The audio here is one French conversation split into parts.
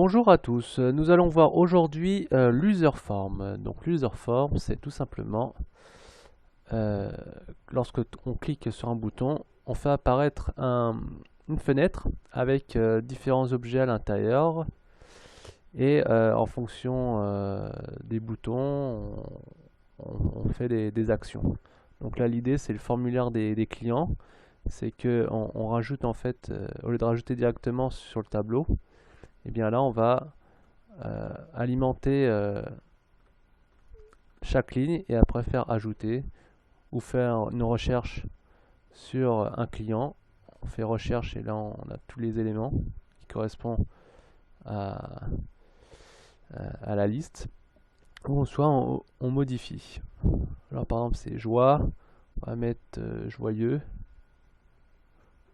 Bonjour à tous, nous allons voir aujourd'hui l'userform. Donc l'userform, c'est tout simplement euh, lorsque on clique sur un bouton, on fait apparaître une fenêtre avec différents objets à l'intérieur et en fonction des boutons, on fait des actions. Donc là l'idée c'est le formulaire des clients, c'est que on rajoute en fait, au lieu de rajouter directement sur le tableau, et bien là on va alimenter chaque ligne et après faire ajouter ou faire une recherche sur un client. On fait recherche et là on a tous les éléments qui correspondent à, à la liste. Ou soit on modifie. Alors par exemple c'est joie, on va mettre joyeux.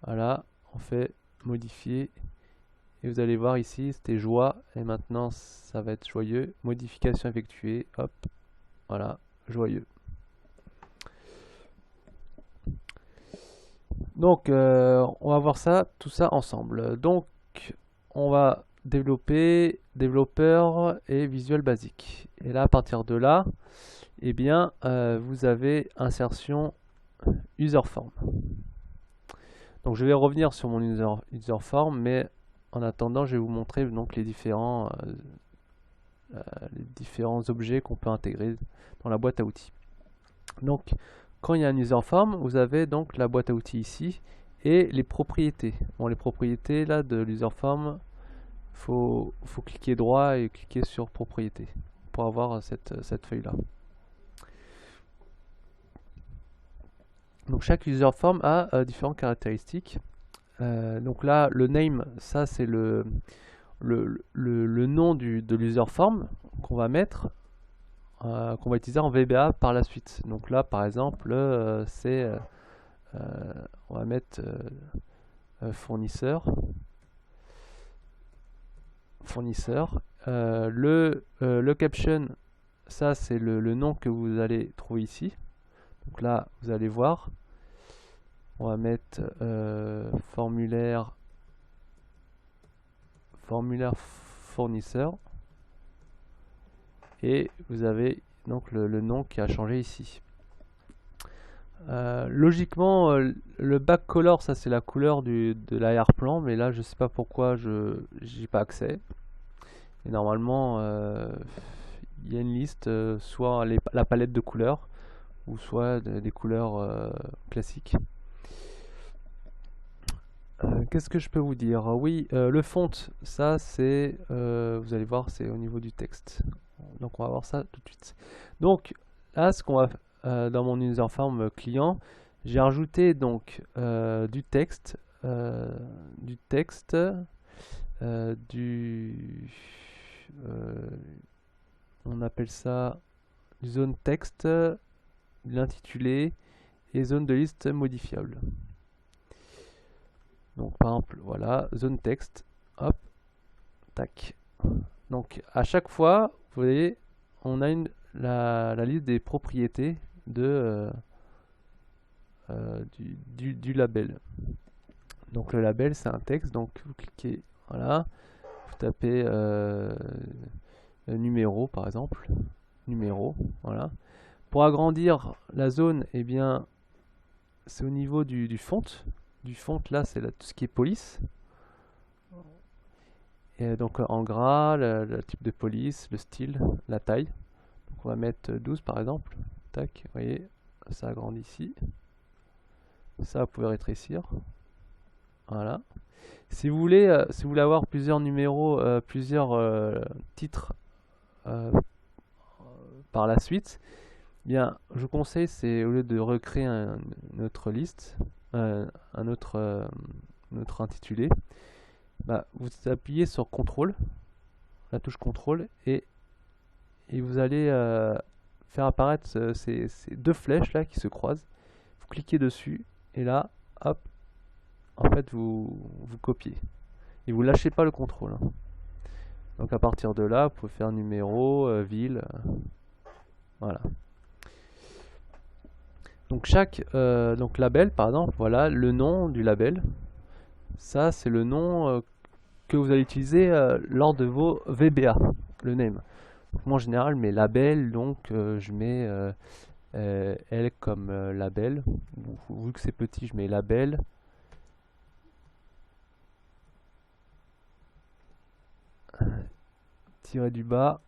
Voilà, on fait modifier. Et vous allez voir ici, c'était joie, et maintenant ça va être joyeux. Modification effectuée, hop, voilà, joyeux. Donc, on va voir ça, tout ça ensemble. Donc, on va développer développeur et Visual Basic. Et là, à partir de là, eh bien, vous avez insertion userform. Donc, je vais revenir sur mon userform, mais en attendant, je vais vous montrer donc les différents objets qu'on peut intégrer dans la boîte à outils. Donc, quand il y a un userform, vous avez donc la boîte à outils ici et les propriétés. Bon, les propriétés là de l'userform, faut cliquer droit et cliquer sur propriétés pour avoir cette feuille là. Donc chaque userform a différentes caractéristiques. Donc là, le name, ça c'est le nom de l'userform qu'on va mettre, qu'on va utiliser en VBA par la suite. Donc là, par exemple, on va mettre fournisseur. Le caption, ça c'est le nom que vous allez trouver ici. Donc là, vous allez voir, on va mettre formulaire fournisseur. Et vous avez donc le nom qui a changé ici. Logiquement, le back color, ça c'est la couleur de l'arrière-plan, mais là je sais pas pourquoi j'ai pas accès. Et normalement, il y a une liste, soit la palette de couleurs, ou soit des couleurs classiques. Qu'est-ce que je peux vous dire? Oui, le font, ça c'est, vous allez voir, c'est au niveau du texte. Donc on va voir ça tout de suite. Donc là, ce qu'on va dans mon userform client, j'ai rajouté donc du texte, on appelle ça du zone texte, l'intitulé et zone de liste modifiable. Donc par exemple, voilà, zone texte, hop, tac. Donc à chaque fois, vous voyez, on a la liste des propriétés du label. Donc le label c'est un texte, donc vous cliquez, voilà, vous tapez numéro par exemple, numéro, voilà. Pour agrandir la zone, eh bien c'est au niveau du font. Du font là c'est tout ce qui est police. Et donc en gras, le type de police, le style, la taille. Donc on va mettre 12 par exemple. Tac, vous voyez, ça agrandit ici. Ça, vous pouvez rétrécir. Voilà. Si vous voulez avoir plusieurs numéros, plusieurs titres par la suite, bien, je vous conseille, c'est au lieu de recréer une autre liste, un autre intitulé, bah, vous appuyez sur CTRL, la touche CTRL, et vous allez faire apparaître ces deux flèches là qui se croisent. Vous cliquez dessus, et là, hop, en fait, vous copiez. Et vous lâchez pas le contrôle. Hein. Donc à partir de là, vous pouvez faire numéro, ville, voilà. Donc chaque donc label, par exemple, voilà le nom du label. Ça, c'est le nom que vous allez utiliser lors de vos VBA, le name. Donc, moi en général je mets label, donc je mets L comme label. Vu que c'est petit, je mets label. Tirer du bas.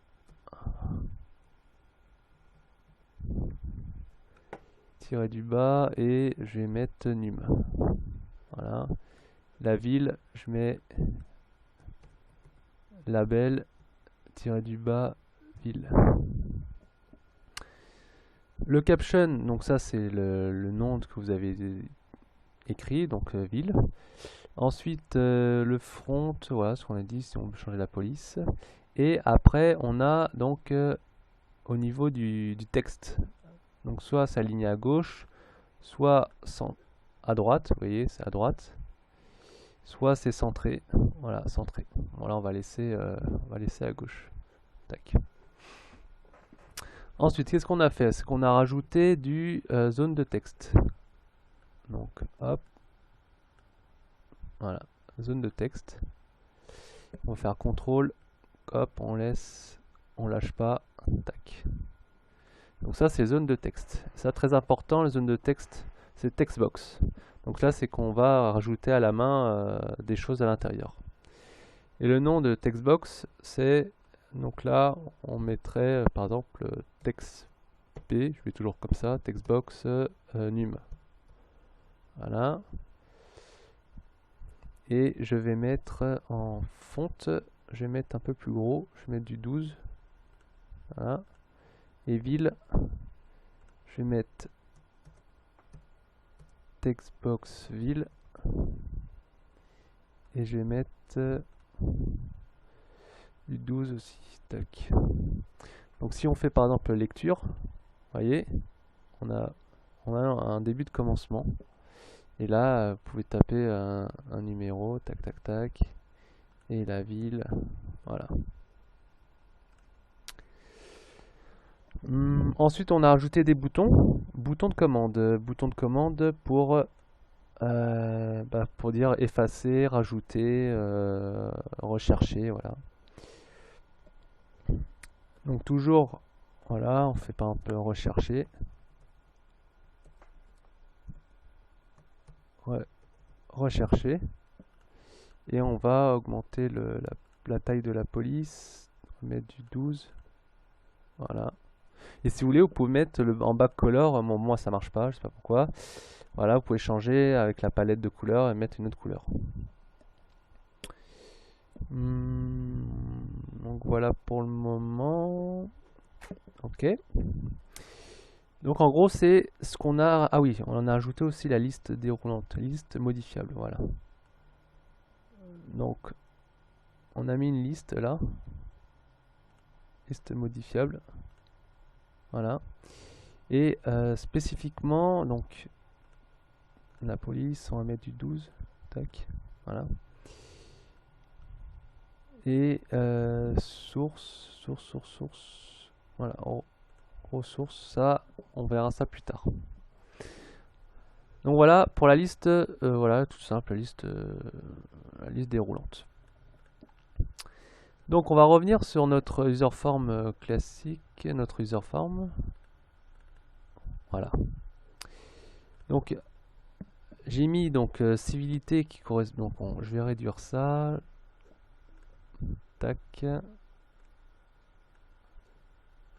Tirer du bas et je vais mettre num. Voilà. La ville, je mets label, tirer du bas, ville. Le caption, donc ça c'est le nom que vous avez écrit, donc ville. Ensuite le front, voilà ce qu'on a dit, si on veut changer la police. Et après on a donc au niveau du texte, donc soit s'aligner à gauche, soit à droite, vous voyez c'est à droite, soit c'est centré, voilà centré. Voilà, on va laisser à gauche. Tac. Ensuite, qu'est-ce qu'on a fait? C'est qu'on a rajouté du zone de texte. Donc, hop. Voilà, zone de texte. On va faire CTRL. Hop, on laisse. On lâche pas. Tac. Donc ça, c'est zone de texte. Ça, très important, les zones de texte, c'est textbox. Donc là, c'est qu'on va rajouter à la main des choses à l'intérieur. Et le nom de textbox, c'est... Donc là, on mettrait, par exemple, textp, je vais toujours comme ça, textbox num. Voilà. Et je vais mettre en font, je vais mettre un peu plus gros, je vais mettre du 12. Voilà. Et ville, je vais mettre textbox ville. Et je vais mettre du 12 aussi. Tac. Donc si on fait par exemple lecture, vous voyez, on a un début de commencement. Et là, vous pouvez taper un numéro, tac tac tac, et la ville, voilà. Ensuite, on a ajouté des boutons, bouton de commande pour dire effacer, rajouter, rechercher, voilà. Donc toujours, voilà, on fait par exemple rechercher. Ouais, rechercher. Et on va augmenter la taille de la police. On va mettre du 12. Voilà. Et si vous voulez, vous pouvez mettre en back color. Bon, moi, ça marche pas, je sais pas pourquoi. Voilà, vous pouvez changer avec la palette de couleurs et mettre une autre couleur. Donc voilà pour le moment. Ok. Donc en gros, c'est ce qu'on a... Ah oui, on en a ajouté aussi la liste déroulante, liste modifiable, voilà. Donc, on a mis une liste là. Liste modifiable. Voilà. Et spécifiquement, donc, la police, on va mettre du 12. Tac. Voilà. Et source. Voilà. Ressources, ça, on verra ça plus tard. Donc voilà pour la liste, voilà, tout simple, la liste déroulante. Donc on va revenir sur notre user form classique, notre user form. Voilà. Donc j'ai mis donc civilité qui correspond. Donc je vais réduire ça. Tac.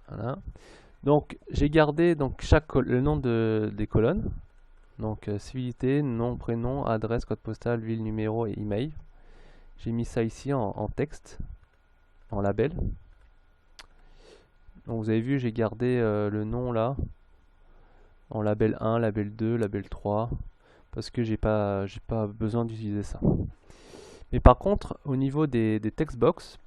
Voilà. Donc j'ai gardé donc le nom des colonnes. Donc civilité, nom, prénom, adresse, code postal, ville, numéro et email. J'ai mis ça ici en texte, en label. Donc vous avez vu, j'ai gardé le nom là, en label 1, label 2, label 3, parce que j'ai pas besoin d'utiliser ça. Mais par contre, au niveau des textbox,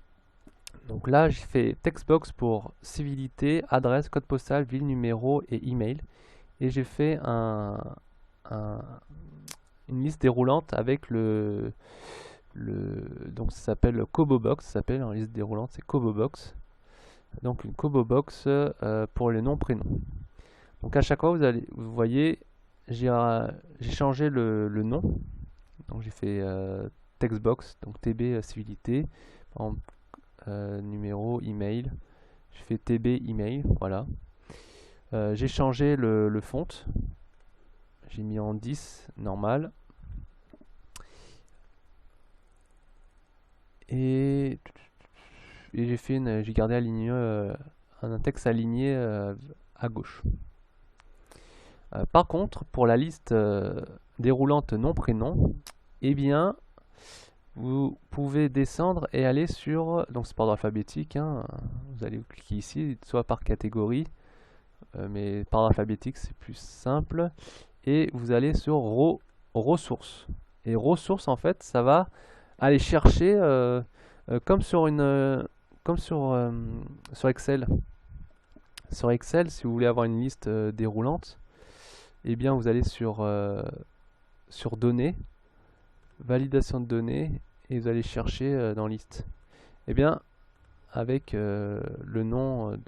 donc là j'ai fait textbox pour civilité, adresse, code postal, ville, numéro et email. Et j'ai fait une liste déroulante avec donc ça s'appelle CoboBox, ça s'appelle en liste déroulante, c'est CoboBox. Donc une CoboBox pour les noms prénoms. Donc à chaque fois vous voyez, j'ai changé le nom. Donc j'ai fait textbox, donc TB civilité, par exemple, numéro, email, je fais TB email, voilà. J'ai changé le font, j'ai mis en 10 normal. Et j'ai gardé aligné, un texte aligné à gauche. Par contre, pour la liste déroulante non prénom, eh bien, vous pouvez descendre et aller sur, donc c'est par ordre alphabétique, hein, vous allez cliquer ici, soit par catégorie, mais par ordre alphabétique c'est plus simple, et vous allez sur ressources. Et ressources, en fait, ça va aller chercher comme sur sur Excel. Sur Excel, si vous voulez avoir une liste déroulante, eh bien vous allez sur données, validation de données, et vous allez chercher dans liste. Eh bien, avec le nom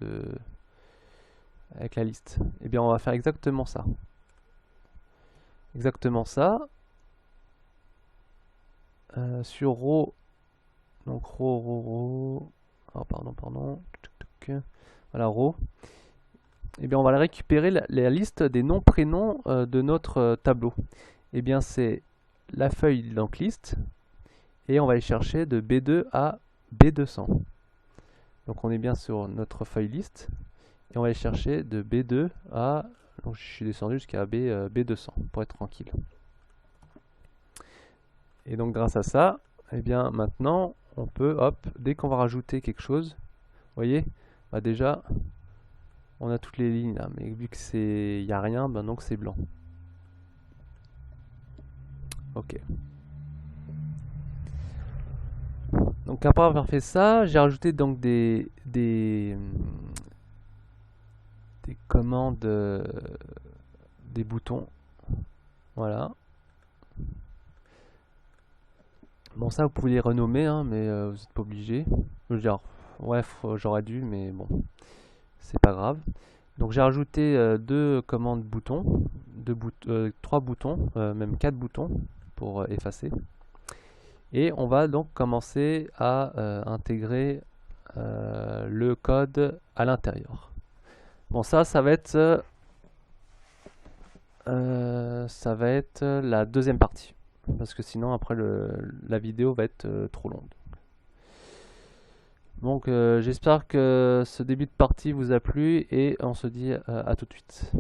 avec la liste. Eh bien, on va faire exactement ça. Exactement ça. Sur row, donc row, oh, pardon, voilà, row. Eh bien, on va récupérer la liste des noms prénoms de notre tableau. Eh bien, c'est la feuille donc liste, et on va aller chercher de B2 à B200. Donc, on est bien sur notre feuille liste, et on va aller chercher de B2 à, donc je suis descendu jusqu'à B200 pour être tranquille. Et donc grâce à ça, eh bien maintenant on peut, hop, dès qu'on va rajouter quelque chose, vous voyez, bah déjà on a toutes les lignes là, mais vu que c'est, il n'y a rien, ben donc c'est blanc. Ok. Donc après avoir fait ça, j'ai rajouté donc des commandes, des boutons, voilà. Bon, ça vous pouvez les renommer, hein, mais vous n'êtes pas obligé. Je veux dire, bref, j'aurais dû, mais bon, c'est pas grave. Donc j'ai rajouté deux commandes boutons, trois boutons, même 4 boutons pour effacer. Et on va donc commencer à intégrer le code à l'intérieur. Bon, ça va être la deuxième partie, parce que sinon après la vidéo va être trop longue. Donc j'espère que ce début de partie vous a plu, et on se dit à tout de suite.